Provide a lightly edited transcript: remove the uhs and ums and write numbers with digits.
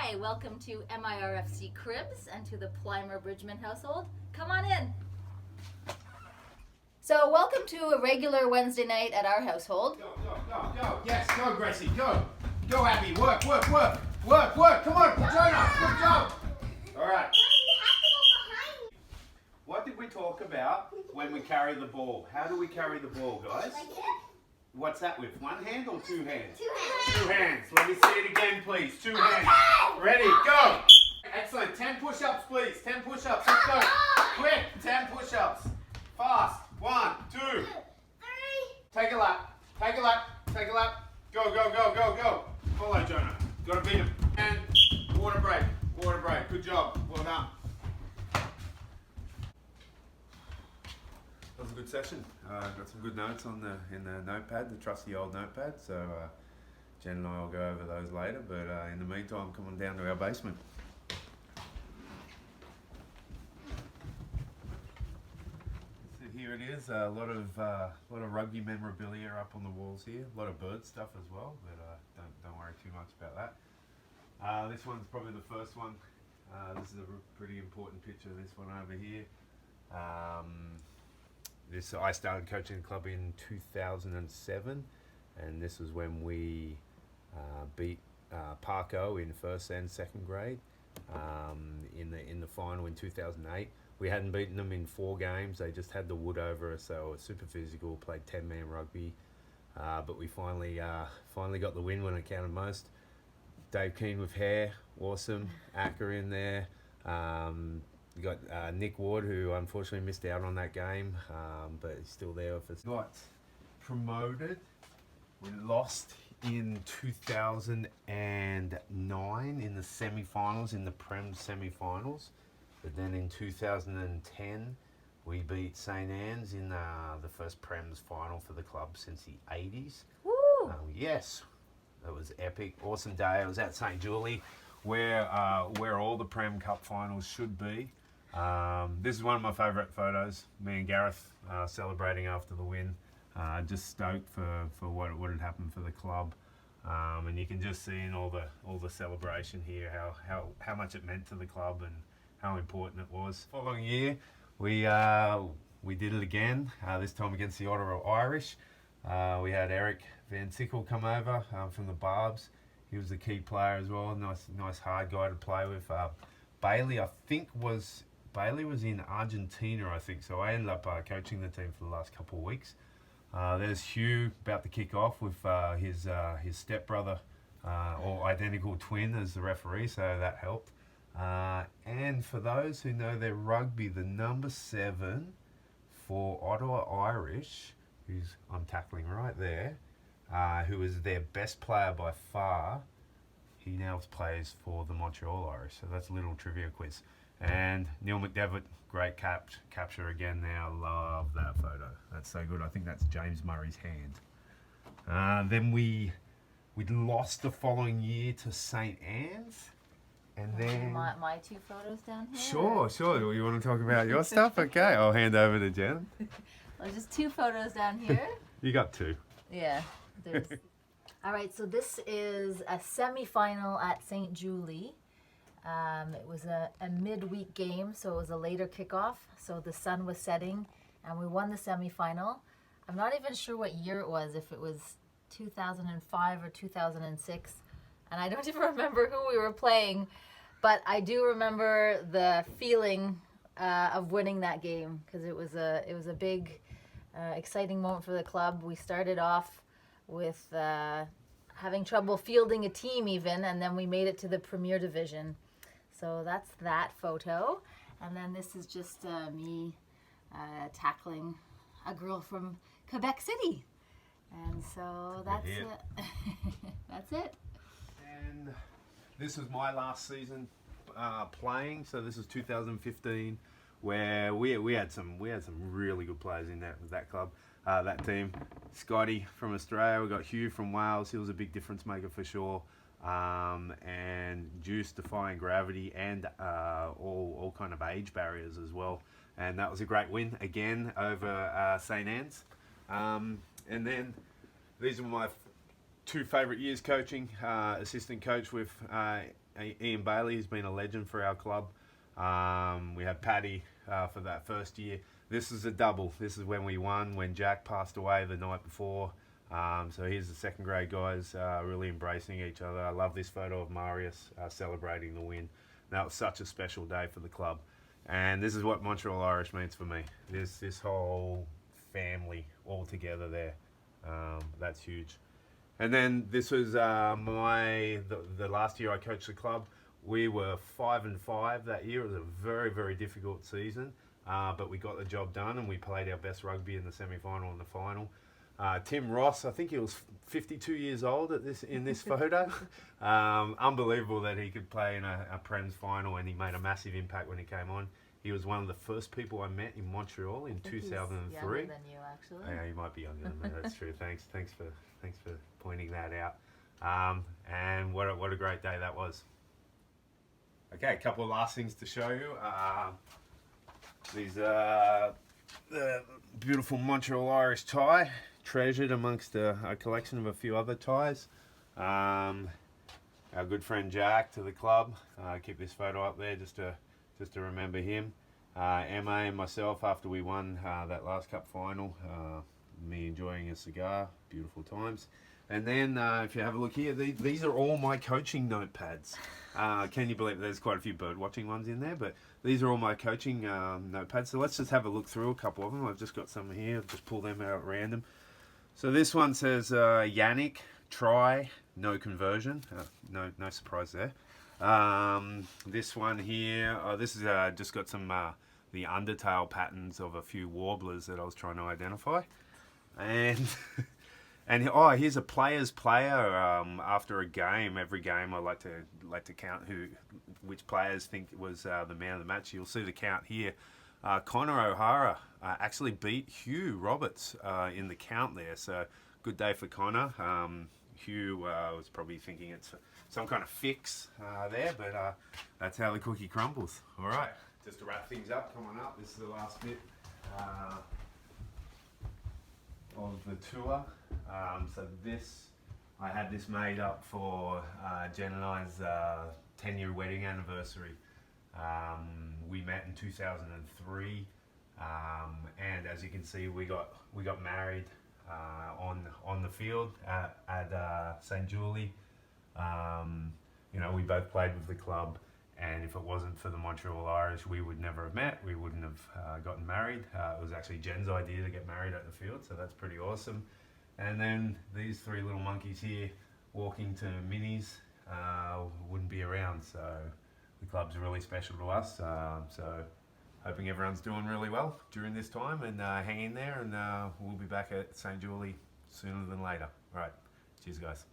Hi, welcome to MIRFC Cribs and to the Plimer Bridgeman household. Come on in. So welcome to a regular Wednesday night at our household. Go. Yes, go, Gracie, go. Go, Abby, work. Come on, Jonah, good job. All right. What did we talk about when we carry the ball? How do we carry the ball, guys? Like this? What's that with? One hand or two hands? Two hands. Two hands. Let me see it again, please. Two hands. Ready, go. Excellent. 10 push-ups, please. 10 push-ups. Let's go. Quick. 10 push-ups. Fast. 1, 2. 3. Take a lap. Go. Follow, Jonah. Got to beat him. And water break. Good job. Well done. That was a good session. Got some good notes in the notepad, the trusty old notepad. So Jen and I will go over those later. But in the meantime, come on down to our basement. So here it is. A lot of rugby memorabilia up on the walls here. A lot of bird stuff as well. But don't worry too much about that. This one's probably the first one. This is a pretty important picture. This one over here. I started coaching the club in 2007, and this was when we beat Parko in first and second grade in the final in 2008. We hadn't beaten them in 4 games. They just had the wood over us, so it was super physical. Played 10-man rugby, but we finally got the win when it counted most. Dave Keane with hair, awesome. Acker in there. You got Nick Ward, who unfortunately missed out on that game, but he's still there with us. Got promoted. We lost in 2009 in the semi-finals, in the Prem semi-finals. But then in 2010, we beat St. Anne's in the first Prem's final for the club since the 80s. Woo! Yes, that was epic. Awesome day. I was at St. Julie, where all the Prem Cup finals should be. This is one of my favourite photos. Me and Gareth celebrating after the win. Just stoked for what had happened for the club, and you can just see in all the celebration here how much it meant to the club and how important it was. Following year, we did it again. This time against the Ottawa Irish. We had Eric Van Sickle come over from the Barbs. He was the key player as well. Nice hard guy to play with. Bailey, Bailey was in Argentina, I think, so I ended up coaching the team for the last couple of weeks. There's Hugh about to kick off with his stepbrother, or identical twin, as the referee, so that helped. And for those who know their rugby, the number 7 for Ottawa Irish, I'm tackling right there, who is their best player by far, he now plays for the Montreal Irish, so that's a little trivia quiz. And Neil McDevitt, great capture again now. Love that photo. That's so good. I think that's James Murray's hand. Then we lost the following year to St. Anne's. And then My 2 photos down here. Sure. You want to talk about your stuff? Okay, I'll hand over to Jen. Well, just 2 photos down here. You got 2. Yeah. All right, so this is a semi-final at St. Julie. It was a midweek game, so it was a later kickoff. So the sun was setting, and we won the semi-final. I'm not even sure what year it was, if it was 2005 or 2006, and I don't even remember who we were playing, but I do remember the feeling of winning that game, because it was a big, exciting moment for the club. We started off with having trouble fielding a team even, and then we made it to the Premier Division. So that's that photo. And then this is just me tackling a girl from Quebec City. And so that's it. That's it. And this was my last season playing. So this was 2015, where we had some really good players in that club, that team. Scotty from Australia. We got Hugh from Wales. He was a big difference maker for sure. And Juice defying gravity and all kind of age barriers as well, and that was a great win again over St. Anne's. And then these are my 2 favourite years coaching. Assistant coach with Ian Bailey, who's been a legend for our club. We had Paddy for that first year. This is a double. This is when we won, when Jack passed away the night before. So here's the second grade guys really embracing each other. I love this photo of Marius celebrating the win. That was such a special day for the club. And this is what Montreal Irish means for me. This whole family all together there. That's huge. And then this was the last year I coached the club. We were 5-5 that year. It was a very, very difficult season, but we got the job done and we played our best rugby in the semi-final and the final. Tim Ross, I think he was 52 years old in this photo. Unbelievable that he could play in a Prem's final, and he made a massive impact when he came on. He was one of the first people I met in Montreal in 2003. He's younger than you, actually. Yeah, he might be younger than me. That's true. Thanks for pointing that out. And what a great day that was. Okay, a couple of last things to show you. These are the beautiful Montreal Irish tie, treasured amongst a collection of a few other ties. Our good friend Jack to the club. Keep this photo up there just to remember him. Emma and myself after we won that last cup final. Me enjoying a cigar, beautiful times. And then if you have a look here, these are all my coaching notepads. Can you believe there's quite a few bird watching ones in there, but these are all my coaching notepads. So let's just have a look through a couple of them. I've just got some here, I've just pulled them out at random. So this one says Yannick, try, no conversion. No surprise there. This one here, this is just got some the undertail patterns of a few warblers that I was trying to identify. And here's a player's player. After a game, every game I like to count which players think was the man of the match. You'll see the count here. Connor O'Hara actually beat Hugh Roberts in the count there. So good day for Connor. Hugh was probably thinking it's some kind of fix there, but that's how the cookie crumbles. All right, just to wrap things up, come on up. This is the last bit of the tour. So I had this made up for Jen and I's 10-year wedding anniversary. We met in 2003, and as you can see, we got married on the field at St. Julie. We both played with the club, and if it wasn't for the Montreal Irish, we would never have met. We wouldn't have gotten married. It was actually Jen's idea to get married at the field, so that's pretty awesome. And then these three little monkeys here walking to minis wouldn't be around, so the club's really special to us. So hoping everyone's doing really well during this time, and hang in there, and we'll be back at St. Julie sooner than later. All right, cheers guys.